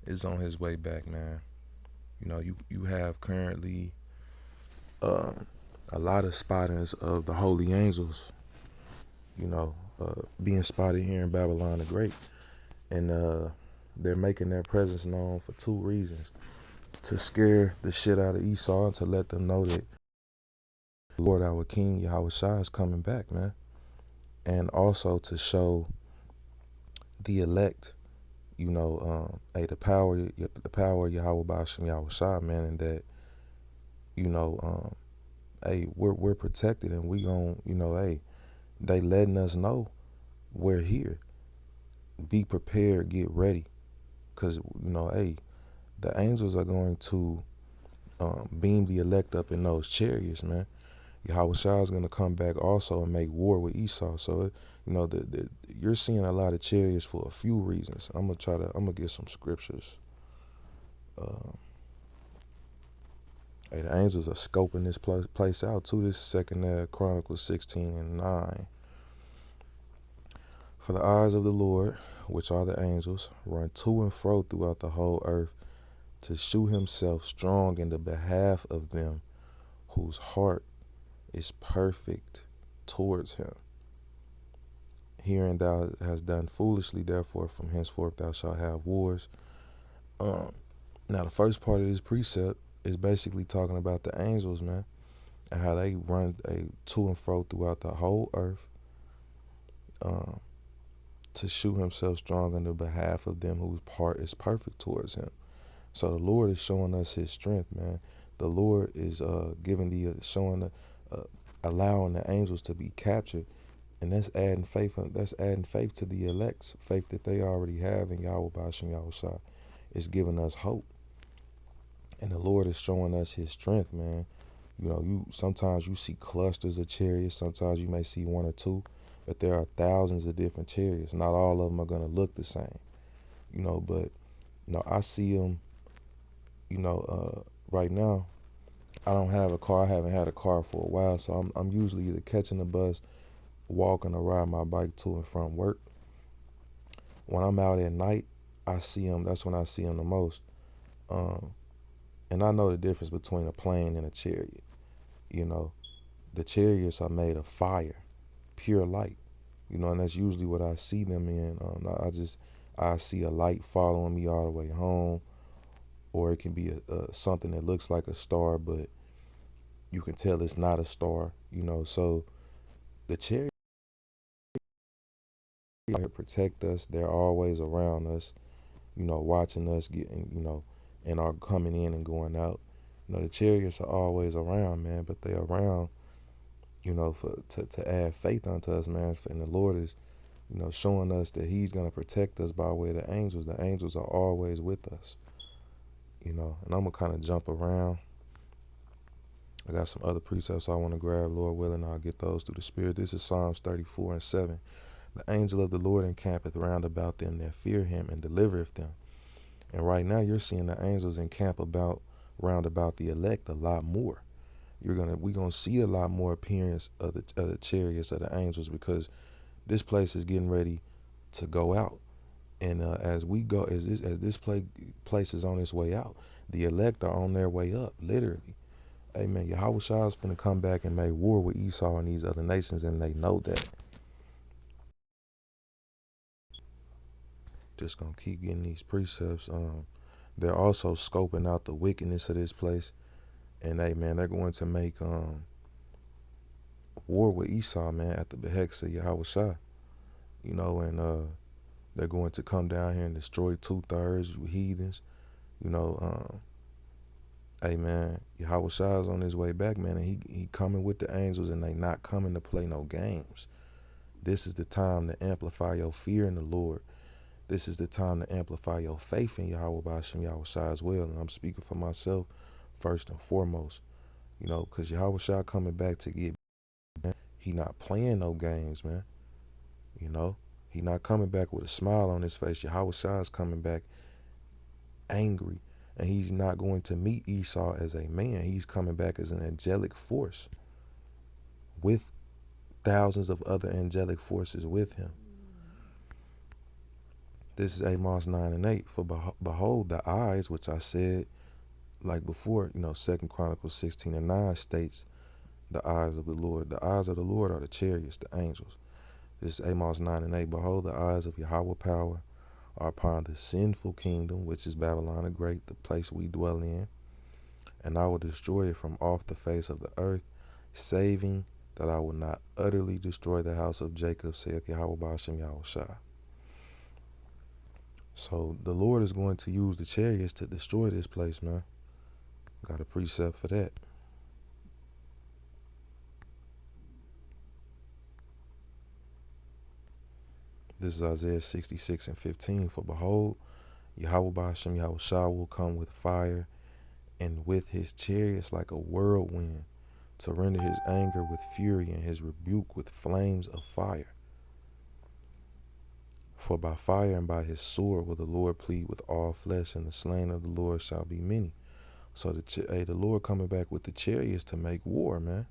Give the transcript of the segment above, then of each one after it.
is on his way back, man. You have currently um, a lot of spottings of the holy angels, being spotted here in Babylon the Great. And they're making their presence known for two reasons: to scare the shit out of Esau and to let them know that the Lord our King Yahawashi is coming back, man. And also to show the elect, hey, the power of Yahawashi, man, and that, you know, hey, we're protected and we gon', hey, they letting us know we're here. Be prepared, get ready, cause hey, the angels are going to beam the elect up in those chariots, man. Yahushua is going to come back also and make war with Esau. So, you're seeing a lot of chariots for a few reasons. I'm gonna get some scriptures. Uh, hey, the angels are scoping this place out too. This is Second Chronicles 16:9. For the eyes of the Lord, which are the angels, run to and fro throughout the whole earth to shew himself strong in the behalf of them whose heart is perfect towards him. Hearing thou hast done foolishly, therefore from henceforth thou shalt have wars. Um, Now the first part of this precept is basically talking about the angels, man, and how they run to and fro throughout the whole earth, um, to shew himself strong on the behalf of them whose part is perfect towards him. So the Lord is showing us His strength, man. The Lord is giving allowing the angels to be captured, and that's adding faith. That's adding faith to the elect's faith that they already have in Yahweh Bashim Yahushua. It's giving us hope, and the Lord is showing us His strength, man. You sometimes you see clusters of chariots. Sometimes you may see one or two, but there are thousands of different chariots. Not all of them are gonna look the same, But I see them. Right now I don't have a car. I haven't had a car for a while, so I'm usually either catching the bus, walking, or riding my bike to and from work. When I'm out at night, I see them. That's when I see them the most. Um, and I know the difference between a plane and a chariot. You know, the chariots are made of fire, pure light. And that's usually what I see them in. I see a light following me all the way home, or it can be something that looks like a star, but you can tell it's not a star. So the chariots are here to protect us. They're always around us, watching us getting, and are coming in and going out. The chariots are always around, man, but they're around, to add faith unto us, man. And the Lord is, showing us that He's gonna protect us by way of the angels. The angels are always with us, And I'm gonna kind of jump around. I got some other precepts I want to grab, Lord willing. I'll get those through the Spirit. This is Psalms 34:7. The angel of the Lord encampeth round about them that fear Him and delivereth them. And right now you're seeing the angels encamp round about the elect a lot more. We're gonna see a lot more appearance of the chariots of the angels, because this place is getting ready to go out. And as we go, place is on its way out, the elect are on their way up, literally. Amen. Yahweh Shah is finna come back and make war with Esau and these other nations, and they know that. Just gonna keep getting these precepts. They're also scoping out the wickedness of this place, and they're going to make war with Esau, man, at the behest of Yahweh Shah. And they're going to come down here and destroy 2/3 you heathens. You know, um, hey man, Yahweh Shah is on his way back, man, and he coming with the angels, and they not coming to play no games. This is the time to amplify your fear in the Lord. This is the time to amplify your faith in Yahweh Bashim Yahweh Shah as well. And I'm speaking for myself first and foremost, because Yahweh Shah coming back to get, man. He not playing no games, man. You know, he not coming back with a smile on his face. Yahweh Shah is coming back angry, and he's not going to meet Esau as a man. He's coming back as an angelic force with thousands of other angelic forces with him. This is Amos 9 and 8. For behold, the eyes, which I said, like before, 2 Chronicles 16 and 9 states, the eyes of the Lord. The eyes of the Lord are the chariots, the angels. This is Amos 9 and 8. Behold, the eyes of Yahweh power are upon the sinful kingdom, which is Babylon the Great, the place we dwell in. And I will destroy it from off the face of the earth, saving that I will not utterly destroy the house of Jacob, saith Yahawashi&The. So the Lord is going to use the chariots to destroy this place, man. Got a precept for that. This is Isaiah 66 and 15. For behold, Yahawashi will come with fire, and with his chariots like a whirlwind, to render his anger with fury and his rebuke with flames of fire. For by fire and by his sword will the Lord plead with all flesh, and the slain of the Lord shall be many. So the Lord coming back with the chariots to make war, man.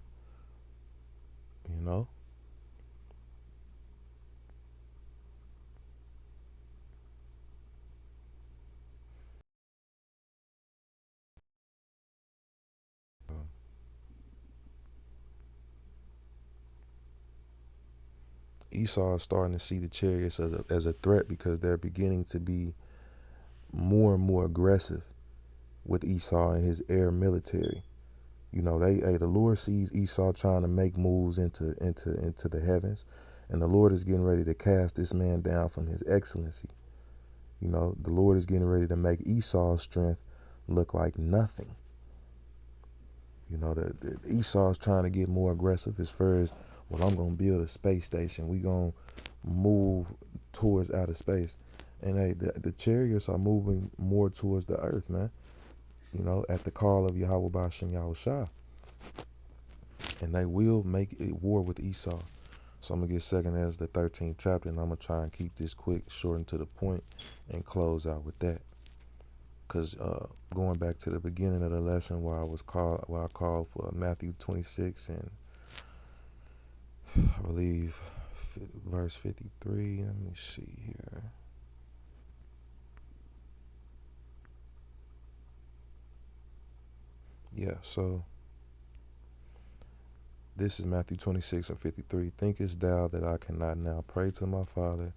You know. Esau is starting to see the chariots as a threat because they're beginning to be more and more aggressive with Esau and his air military. The Lord sees Esau trying to make moves into the heavens, and the Lord is getting ready to cast this man down from his excellency. The Lord is getting ready to make Esau's strength look like nothing. The Esau is trying to get more aggressive as far as, well, I'm gonna build a space station. We gonna move towards outer space, and hey, the chariots are moving more towards the earth, man. At the call of Yahweh Bashem Yahushua, and they will make a war with Esau. So I'm gonna get second as the 13th chapter, and I'm gonna try and keep this quick, short and to the point, and close out with that. Cause going back to the beginning of the lesson where I called for Matthew 26 and I believe verse 53. Let me see here. Yeah, so this is Matthew 26 and 53. Thinkest thou that I cannot now pray to my Father,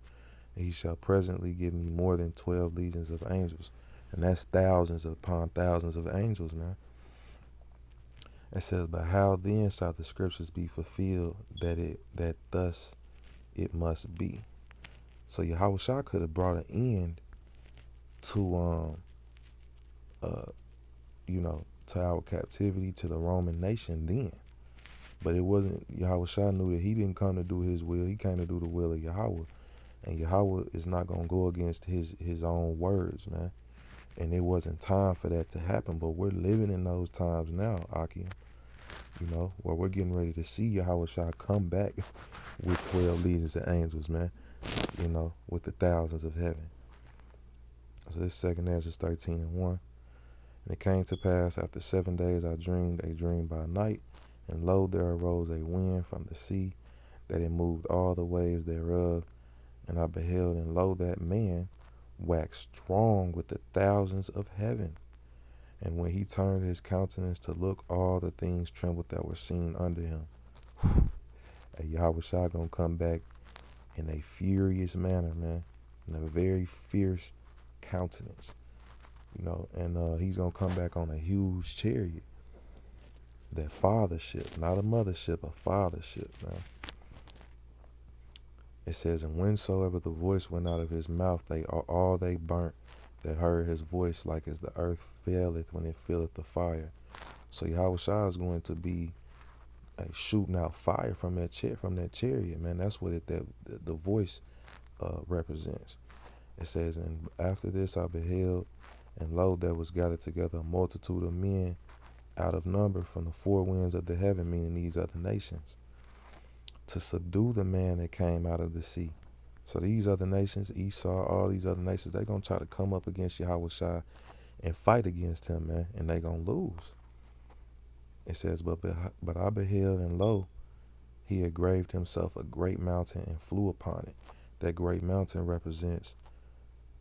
and he shall presently give me more than 12 legions of angels? And that's thousands upon thousands of angels, man. It says, but how then shall the scriptures be fulfilled that thus it must be? So Yahushua could have brought an end to uh to our captivity to the Roman nation then. But it wasn't. Yahushua knew that he didn't come to do his will. He came to do the will of Yahweh. And Yahweh is not gonna go against his own words, man. And it wasn't time for that to happen. But we're living in those times now, Akim. Where we're getting ready to see Yahushua come back with 12 legions of angels, man. With the thousands of heaven. So this second Ezra 13 and 1. And it came to pass after 7 days I dreamed a dream by night, and lo, there arose a wind from the sea, that it moved all the waves thereof. And I beheld, and lo, that man waxed strong with the thousands of heaven. And when he turned his countenance to look, all the things trembled that were seen under him. And Yahweh gonna come back in a furious manner, man, in a very fierce countenance. And he's gonna come back on a huge chariot. That fathership, not a mothership, a fathership, man. It says, and whensoever the voice went out of his mouth, they burnt that heard his voice, like as the earth faileth when it filleth the fire. So Yahweh is going to be shooting out fire from that chariot, man. That's what the voice represents. It says, and after this I beheld, and lo, there was gathered together a multitude of men out of number from the four winds of the heaven, meaning these other nations, to subdue the man that came out of the sea. So these other nations, Esau, all these other nations, they're going to try to come up against Yahweh Shai and fight against him, man, and they're going to lose. It says, but I beheld, and lo, he had graved himself a great mountain and flew upon it. That great mountain represents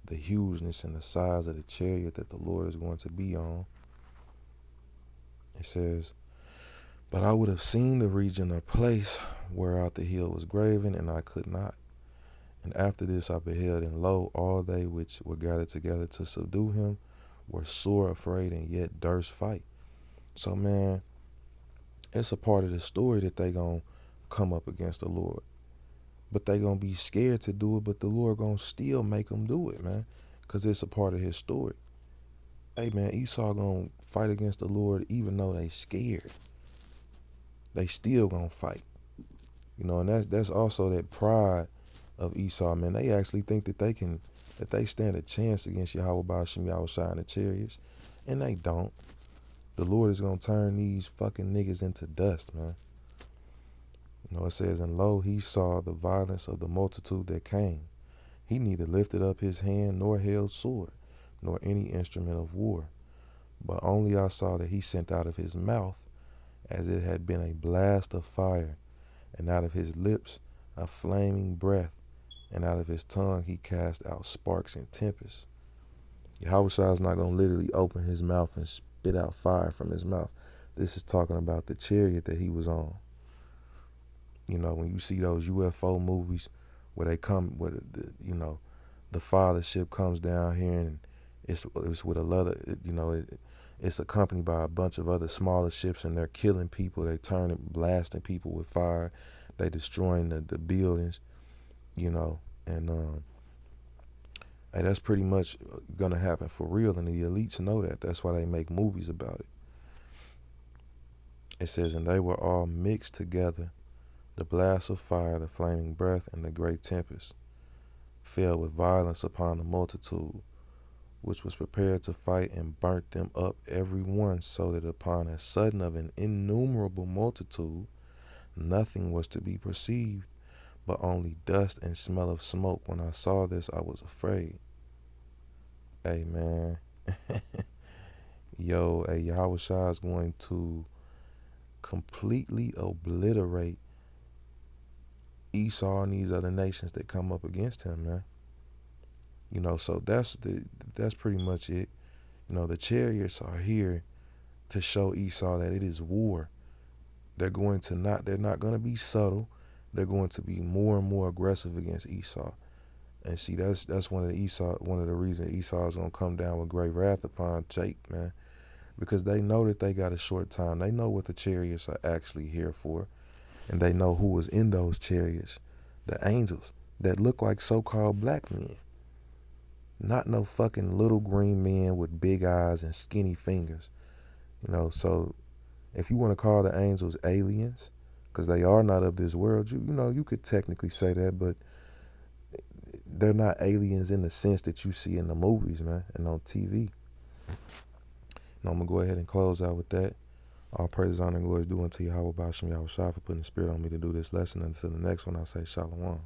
the hugeness and the size of the chariot that the Lord is going to be on. It says, but I would have seen the region or place whereout the hill was graven, and I could not. And after this I beheld, and lo, all they which were gathered together to subdue him were sore afraid, and yet durst fight. So, man, it's a part of the story that they gonna come up against the Lord. But they gonna be scared to do it, but the Lord gonna still make them do it, man. Because it's a part of his story. Hey, man, Esau gonna fight against the Lord even though they scared. They still gonna fight. And that's also that pride of Esau, man. They actually think that they stand a chance against Yahawashi&The chariots. And they don't. The Lord is gonna turn these fucking niggas into dust, man. It says, and lo, he saw the violence of the multitude that came. He neither lifted up his hand, nor held sword, nor any instrument of war. But only I saw that he sent out of his mouth, as it had been a blast of fire, and out of his lips a flaming breath, and out of his tongue he cast out sparks and tempests. Yahushua is not going to literally open his mouth and spit out fire from his mouth. This is talking about the chariot that he was on. When you see those UFO movies where they come, where the fathership comes down here, and it's with a lot of, it's accompanied by a bunch of other smaller ships, and they're killing people. They turning, blasting people with fire. They destroying the buildings, and hey, that's pretty much gonna happen for real, and the elites know that. That's why they make movies about it. It says, and they were all mixed together. The blast of fire, the flaming breath, and the great tempest fell with violence upon the multitude, which was prepared to fight, and burnt them up every one, so that upon a sudden of an innumerable multitude nothing was to be perceived, but only dust and smell of smoke. When I saw this, I was afraid. Hey, man. Yahushua is going to completely obliterate Esau and these other nations that come up against him, man. So that's pretty much it. The chariots are here to show Esau that it is war. They're not going to be subtle. They're going to be more and more aggressive against Esau. And see, that's one of the reasons Esau is going to come down with great wrath upon Jacob, man. Because they know that they got a short time. They know what the chariots are actually here for. And they know who was in those chariots. The angels that look like so-called black men. Not no fucking little green men with big eyes and skinny fingers. So if you want to call the angels aliens, because they are not of this world, you could technically say that, but they're not aliens in the sense that you see in the movies, man, and on TV. And I'm going to go ahead and close out with that. All praises, honor, and glory is due unto Yahweh Bashim Yahushua for putting the spirit on me to do this lesson. Until the next one, I say Shalom.